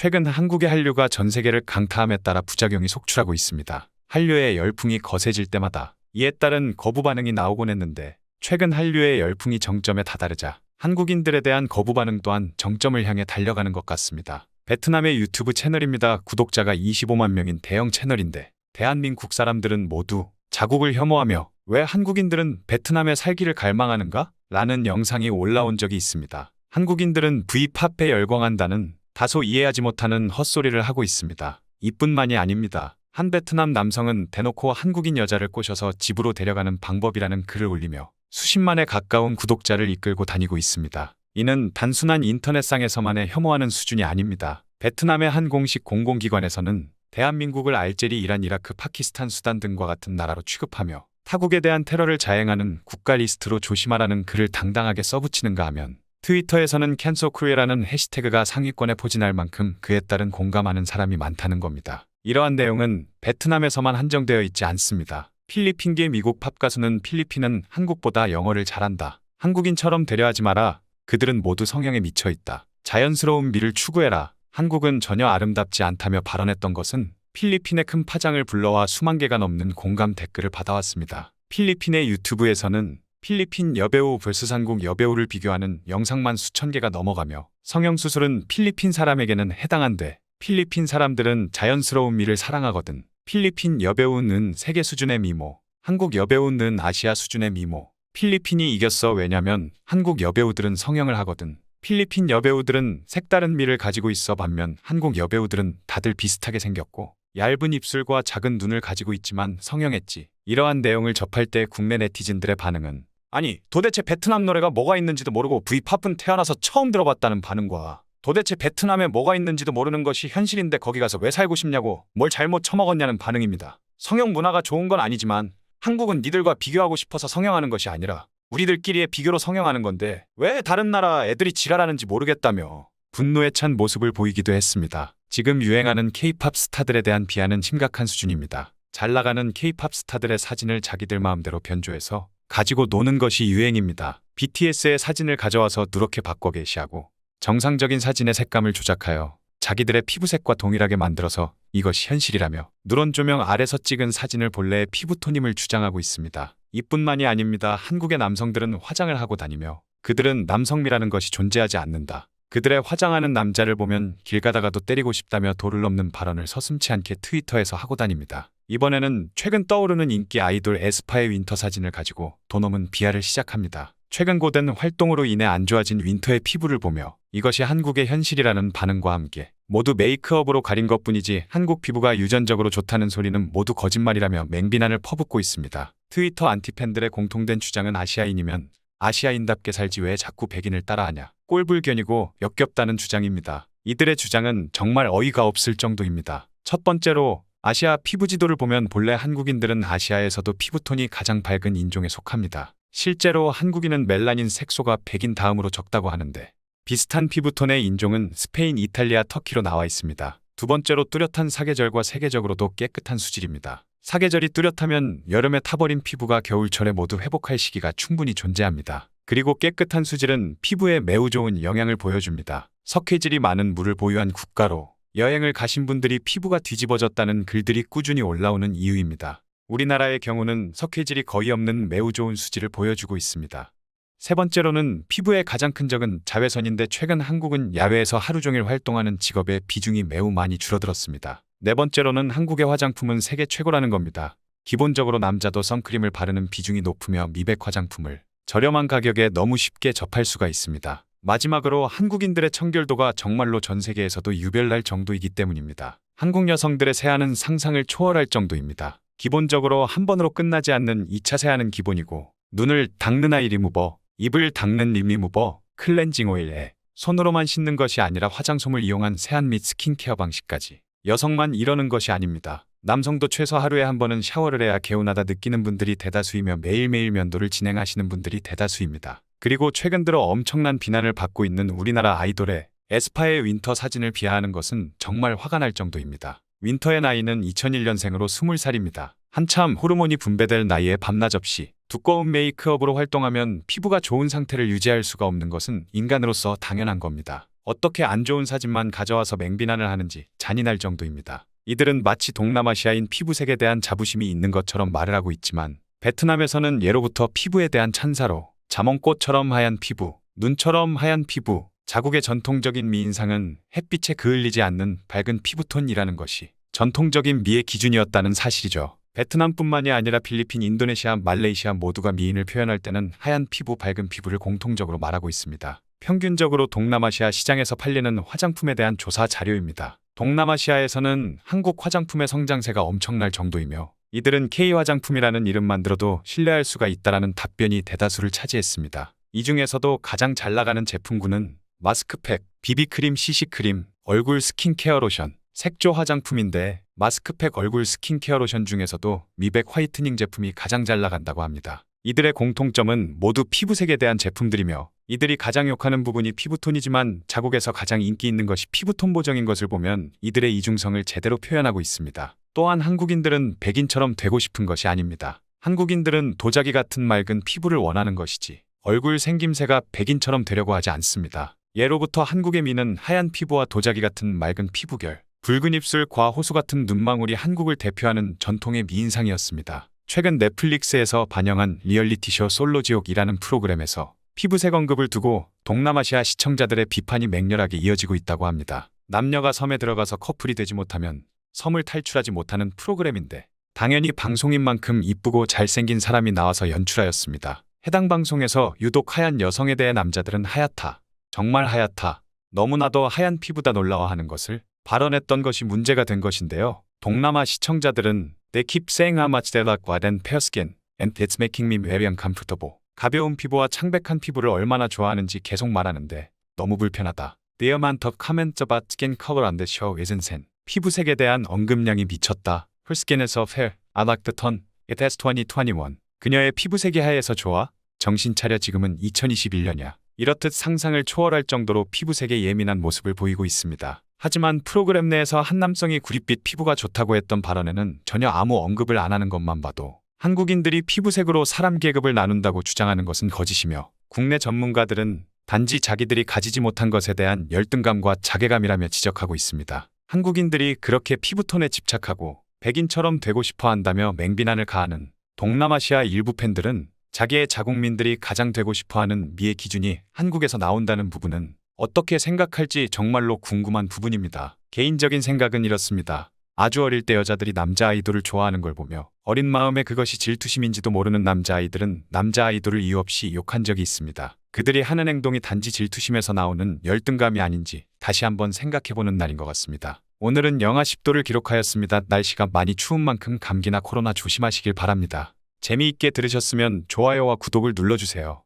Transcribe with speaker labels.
Speaker 1: 최근 한국의 한류가 전 세계를 강타함에 따라 부작용이 속출하고 있습니다. 한류의 열풍이 거세질 때마다 이에 따른 거부 반응이 나오곤 했는데 최근 한류의 열풍이 정점에 다다르자 한국인들에 대한 거부 반응 또한 정점을 향해 달려가는 것 같습니다. 베트남의 유튜브 채널입니다. 구독자가 25만 명인 대형 채널인데 대한민국 사람들은 모두 자국을 혐오하며 왜 한국인들은 베트남에 살기를 갈망하는가? 라는 영상이 올라온 적이 있습니다. 한국인들은 V-팝에 열광한다는 다소 이해하지 못하는 헛소리를 하고 있습니다. 이뿐만이 아닙니다. 한 베트남 남성은 대놓고 한국인 여자를 꼬셔서 집으로 데려가는 방법이라는 글을 올리며 수십만에 가까운 구독자를 이끌고 다니고 있습니다. 이는 단순한 인터넷상에서만의 혐오하는 수준이 아닙니다. 베트남의 한 공식 공공기관에서는 대한민국을 알제리, 이란, 이라크, 파키스탄, 수단 등과 같은 나라로 취급하며 타국에 대한 테러를 자행하는 국가 리스트로 조심하라는 글을 당당하게 써붙이는가 하면 트위터에서는 캔소크루에라는 해시태그가 상위권에 포진할 만큼 그에 따른 공감하는 사람이 많다는 겁니다. 이러한 내용은 베트남에서만 한정되어 있지 않습니다. 필리핀계 미국 팝 가수는 필리핀은 한국보다 영어를 잘한다. 한국인처럼 되려하지 마라. 그들은 모두 성형에 미쳐 있다. 자연스러운 미를 추구해라. 한국은 전혀 아름답지 않다며 발언했던 것은 필리핀의 큰 파장을 불러와 수만 개가 넘는 공감 댓글을 받아왔습니다. 필리핀의 유튜브에서는 필리핀 여배우 vs 한국 여배우를 비교하는 영상만 수천 개가 넘어가며 성형수술은 필리핀 사람에게는 해당한데 필리핀 사람들은 자연스러운 미를 사랑하거든. 필리핀 여배우는 세계 수준의 미모, 한국 여배우는 아시아 수준의 미모. 필리핀이 이겼어. 왜냐면 한국 여배우들은 성형을 하거든. 필리핀 여배우들은 색다른 미를 가지고 있어. 반면 한국 여배우들은 다들 비슷하게 생겼고 얇은 입술과 작은 눈을 가지고 있지만 성형했지. 이러한 내용을 접할 때 국내 네티즌들의 반응은 아니 도대체 베트남 노래가 뭐가 있는지도 모르고 V-팝은 태어나서 처음 들어봤다는 반응과 도대체 베트남에 뭐가 있는지도 모르는 것이 현실인데 거기 가서 왜 살고 싶냐고 뭘 잘못 처먹었냐는 반응입니다. 성형 문화가 좋은 건 아니지만 한국은 니들과 비교하고 싶어서 성형하는 것이 아니라 우리들끼리의 비교로 성형하는 건데 왜 다른 나라 애들이 지랄하는지 모르겠다며 분노에 찬 모습을 보이기도 했습니다. 지금 유행하는 K-팝 스타들에 대한 비하는 심각한 수준입니다. 잘 나가는 K-팝 스타들의 사진을 자기들 마음대로 변조해서 가지고 노는 것이 유행입니다. BTS의 사진을 가져와서 누렇게 바꿔 게시하고 정상적인 사진의 색감을 조작하여 자기들의 피부색과 동일하게 만들어서 이것이 현실이라며 누런 조명 아래서 찍은 사진을 본래의 피부톤임을 주장하고 있습니다. 이뿐만이 아닙니다. 한국의 남성들은 화장을 하고 다니며 그들은 남성미라는 것이 존재하지 않는다. 그들의 화장하는 남자를 보면 길 가다가도 때리고 싶다며 도를 넘는 발언을 서슴지 않게 트위터에서 하고 다닙니다. 이번에는 최근 떠오르는 인기 아이돌 에스파의 윈터 사진을 가지고 도넘은 비하를 시작합니다. 최근 고된 활동으로 인해 안 좋아진 윈터의 피부를 보며 이것이 한국의 현실이라는 반응과 함께 모두 메이크업으로 가린 것뿐이지 한국 피부가 유전적으로 좋다는 소리는 모두 거짓말이라며 맹비난을 퍼붓고 있습니다. 트위터 안티팬들의 공통된 주장은 아시아인이면 아시아인답게 살지 왜 자꾸 백인을 따라하냐. 꼴불견이고 역겹다는 주장입니다. 이들의 주장은 정말 어이가 없을 정도입니다. 첫 번째로 아시아 피부지도를 보면 본래 한국인들은 아시아에서도 피부톤이 가장 밝은 인종에 속합니다. 실제로 한국인은 멜라닌 색소가 백인 다음으로 적다고 하는데 비슷한 피부톤의 인종은 스페인, 이탈리아, 터키로 나와 있습니다. 두 번째로 뚜렷한 사계절과 세계적으로도 깨끗한 수질입니다. 사계절이 뚜렷하면 여름에 타버린 피부가 겨울철에 모두 회복할 시기가 충분히 존재합니다. 그리고 깨끗한 수질은 피부에 매우 좋은 영향을 보여줍니다. 석회질이 많은 물을 보유한 국가로 여행을 가신 분들이 피부가 뒤집어졌다는 글들이 꾸준히 올라오는 이유입니다. 우리나라의 경우는 석회질이 거의 없는 매우 좋은 수질을 보여주고 있습니다. 세 번째로는 피부의 가장 큰 적은 자외선인데 최근 한국은 야외에서 하루 종일 활동하는 직업의 비중이 매우 많이 줄어들었습니다. 네 번째로는 한국의 화장품은 세계 최고라는 겁니다. 기본적으로 남자도 선크림을 바르는 비중이 높으며 미백 화장품을 저렴한 가격에 너무 쉽게 접할 수가 있습니다. 마지막으로 한국인들의 청결도가 정말로 전 세계에서도 유별날 정도이기 때문입니다. 한국 여성들의 세안은 상상을 초월할 정도입니다. 기본적으로 한 번으로 끝나지 않는 2차 세안은 기본이고 눈을 닦는 아이 리무버, 입을 닦는 립 리무버, 클렌징 오일에 손으로만 씻는 것이 아니라 화장솜을 이용한 세안 및 스킨케어 방식까지 여성만 이러는 것이 아닙니다. 남성도 최소 하루에 한 번은 샤워를 해야 개운하다 느끼는 분들이 대다수이며 매일매일 면도를 진행하시는 분들이 대다수입니다. 그리고 최근 들어 엄청난 비난을 받고 있는 우리나라 아이돌의 에스파의 윈터 사진을 비하하는 것은 정말 화가 날 정도입니다. 윈터의 나이는 2001년생으로 20살입니다. 한참 호르몬이 분배될 나이에 밤낮 없이 두꺼운 메이크업으로 활동하면 피부가 좋은 상태를 유지할 수가 없는 것은 인간으로서 당연한 겁니다. 어떻게 안 좋은 사진만 가져와서 맹비난을 하는지 잔인할 정도입니다. 이들은 마치 동남아시아인 피부색에 대한 자부심이 있는 것처럼 말을 하고 있지만 베트남에서는 예로부터 피부에 대한 찬사로 자몽꽃처럼 하얀 피부, 눈처럼 하얀 피부, 자국의 전통적인 미인상은 햇빛에 그을리지 않는 밝은 피부톤이라는 것이 전통적인 미의 기준이었다는 사실이죠. 베트남뿐만이 아니라 필리핀, 인도네시아, 말레이시아 모두가 미인을 표현할 때는 하얀 피부, 밝은 피부를 공통적으로 말하고 있습니다. 평균적으로 동남아시아 시장에서 팔리는 화장품에 대한 조사 자료입니다. 동남아시아에서는 한국 화장품의 성장세가 엄청날 정도이며 이들은 K 화장품이라는 이름만 들어도 신뢰할 수가 있다라는 답변이 대다수를 차지했습니다. 이 중에서도 가장 잘 나가는 제품군은 마스크팩, 비비크림, CC크림, 얼굴 스킨케어 로션, 색조 화장품인데 마스크팩, 얼굴 스킨케어 로션 중에서도 미백 화이트닝 제품이 가장 잘 나간다고 합니다. 이들의 공통점은 모두 피부색에 대한 제품들이며 이들이 가장 욕하는 부분이 피부톤이지만 자국에서 가장 인기 있는 것이 피부톤 보정인 것을 보면 이들의 이중성을 제대로 표현하고 있습니다. 또한 한국인들은 백인처럼 되고 싶은 것이 아닙니다. 한국인들은 도자기 같은 맑은 피부를 원하는 것이지 얼굴 생김새가 백인처럼 되려고 하지 않습니다. 예로부터 한국의 미는 하얀 피부와 도자기 같은 맑은 피부결, 붉은 입술, 과호수 같은 눈망울이 한국을 대표하는 전통의 미인상이었습니다. 최근 넷플릭스에서 반영한 리얼리티쇼 솔로지옥이라는 프로그램에서 피부색 언급을 두고 동남아시아 시청자들의 비판이 맹렬하게 이어지고 있다고 합니다. 남녀가 섬에 들어가서 커플이 되지 못하면 섬을 탈출하지 못하는 프로그램인데 당연히 방송인 만큼 이쁘고 잘생긴 사람이 나와서 연출하였습니다. 해당 방송에서 유독 하얀 여성에 대해 남자들은 하얗다, 정말 하얗다, 너무나도 하얀 피부다 놀라워하는 것을 발언했던 것이 문제가 된 것인데요. 동남아 시청자들은 They keep saying how much they like white and pale skin and it's making me very uncomfortable. 가벼운 피부와 창백한 피부를 얼마나 좋아하는지 계속 말하는데 너무 불편하다. The amount of comments about skin color on the show is insane. 피부색에 대한 언급량이 미쳤다. Her skin is so fair. I like the tone. It has 2021. 그녀의 피부색이 하얘서 좋아? 정신 차려, 지금은 2021년이야. 이렇듯 상상을 초월할 정도로 피부색에 예민한 모습을 보이고 있습니다. 하지만 프로그램 내에서 한 남성이 구릿빛 피부가 좋다고 했던 발언에는 전혀 아무 언급을 안 하는 것만 봐도 한국인들이 피부색으로 사람 계급을 나눈다고 주장하는 것은 거짓이며 국내 전문가들은 단지 자기들이 가지지 못한 것에 대한 열등감과 자괴감이라며 지적하고 있습니다. 한국인들이 그렇게 피부톤에 집착하고 백인처럼 되고 싶어 한다며 맹비난을 가하는 동남아시아 일부 팬들은 자기의 자국민들이 가장 되고 싶어하는 미의 기준이 한국에서 나온다는 부분은 어떻게 생각할지 정말로 궁금한 부분입니다. 개인적인 생각은 이렇습니다. 아주 어릴 때 여자들이 남자 아이돌을 좋아하는 걸 보며 어린 마음에 그것이 질투심인지도 모르는 남자 아이들은 남자 아이돌을 이유 없이 욕한 적이 있습니다. 그들이 하는 행동이 단지 질투심에서 나오는 열등감이 아닌지 다시 한번 생각해보는 날인 것 같습니다. 오늘은 영하 10도를 기록하였습니다. 날씨가 많이 추운 만큼 감기나 코로나 조심하시길 바랍니다. 재미있게 들으셨으면 좋아요와 구독을 눌러주세요.